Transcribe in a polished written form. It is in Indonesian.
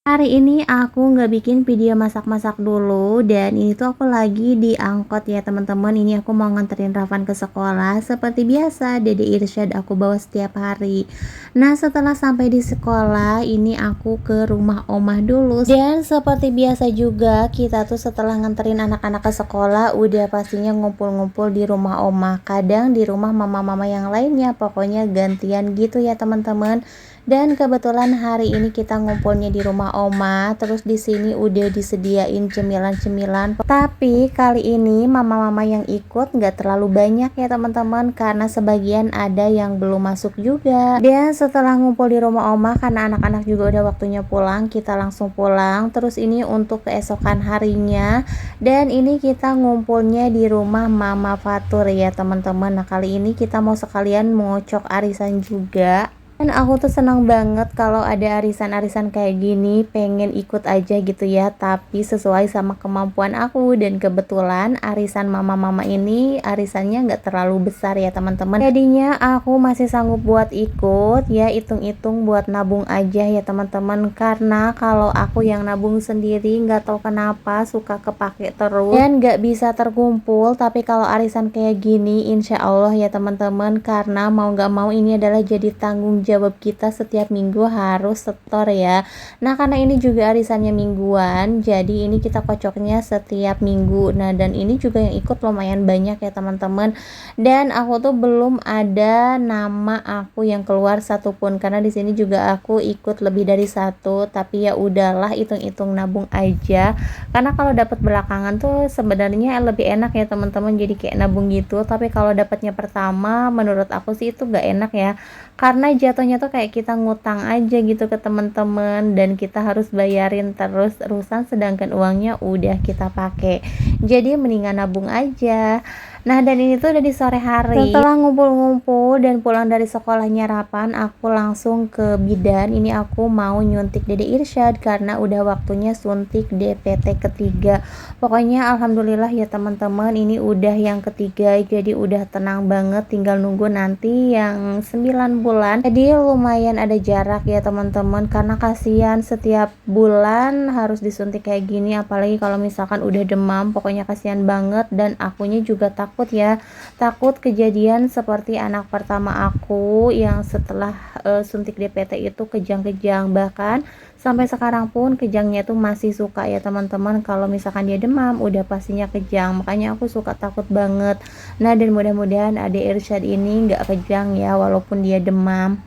Hari ini aku nggak bikin video masak-masak dulu dan ini tuh aku lagi di angkot ya teman-teman. Ini aku mau nganterin Rafan ke sekolah. Seperti biasa, Dede Irsyad aku bawa setiap hari. Nah, setelah sampai di sekolah, ini aku ke rumah omah dulu. Dan seperti biasa juga, kita tuh setelah nganterin anak-anak ke sekolah, udah pastinya ngumpul-ngumpul di rumah omah. Kadang di rumah mama-mama yang lainnya, pokoknya gantian gitu ya teman-teman. Dan kebetulan hari ini kita ngumpulnya di rumah oma, terus di sini udah disediain cemilan-cemilan. Tapi kali ini mama-mama yang ikut nggak terlalu banyak ya teman-teman, karena sebagian ada yang belum masuk juga. Dan setelah ngumpul di rumah oma, karena anak-anak juga udah waktunya pulang, kita langsung pulang. Terus ini untuk keesokan harinya, dan ini kita ngumpulnya di rumah Mama Fatur ya teman-teman. Nah kali ini kita mau sekalian mengocok arisan juga. Dan aku tuh senang banget kalau ada arisan-arisan kayak gini, pengen ikut aja gitu ya, tapi sesuai sama kemampuan aku. Dan kebetulan arisan mama-mama ini arisannya nggak terlalu besar ya teman-teman, jadinya aku masih sanggup buat ikut ya, hitung-hitung buat nabung aja ya teman-teman. Karena kalau aku yang nabung sendiri nggak tahu kenapa suka kepake terus dan nggak bisa terkumpul. Tapi kalau arisan kayak gini insya Allah ya teman-teman, karena mau nggak mau ini adalah jadi tanggung jawab kita, setiap minggu harus setor ya. Nah karena ini juga arisannya mingguan, jadi ini kita kocoknya setiap minggu. Nah dan ini juga yang ikut lumayan banyak ya teman-teman. Dan aku tuh belum ada nama aku yang keluar satupun, karena di sini juga aku ikut lebih dari satu. Tapi ya udahlah, hitung-hitung nabung aja, karena kalau dapat belakangan tuh sebenarnya lebih enak ya teman-teman, jadi kayak nabung gitu. Tapi kalau dapatnya pertama, menurut aku sih itu gak enak ya, karena jatuhnya tuh kayak kita ngutang aja gitu ke teman-teman, dan kita harus bayarin terus-terusan sedangkan uangnya udah kita pakai. Jadi mendingan nabung aja. Nah dan ini tuh udah di sore hari. Setelah ngumpul-ngumpul dan pulang dari sekolahnya Rapan, aku langsung ke bidan. Ini aku mau nyuntik Dede Irsyad karena udah waktunya suntik DPT ketiga. Pokoknya alhamdulillah ya teman-teman, ini udah yang ketiga, jadi udah tenang banget, tinggal nunggu nanti yang 9 bulan. Jadi lumayan ada jarak ya teman-teman, karena kasihan setiap bulan harus disuntik kayak gini, apalagi kalau misalkan udah demam. Pokoknya kasihan banget, dan akunya juga takut ya, takut kejadian seperti anak pertama aku yang setelah suntik DPT itu kejang-kejang. Bahkan sampai sekarang pun kejangnya tuh masih suka ya teman-teman. Kalau misalkan dia demam udah pastinya kejang, makanya aku suka takut banget. Nah dan mudah-mudahan Ade Irsyad ini nggak kejang ya walaupun dia demam.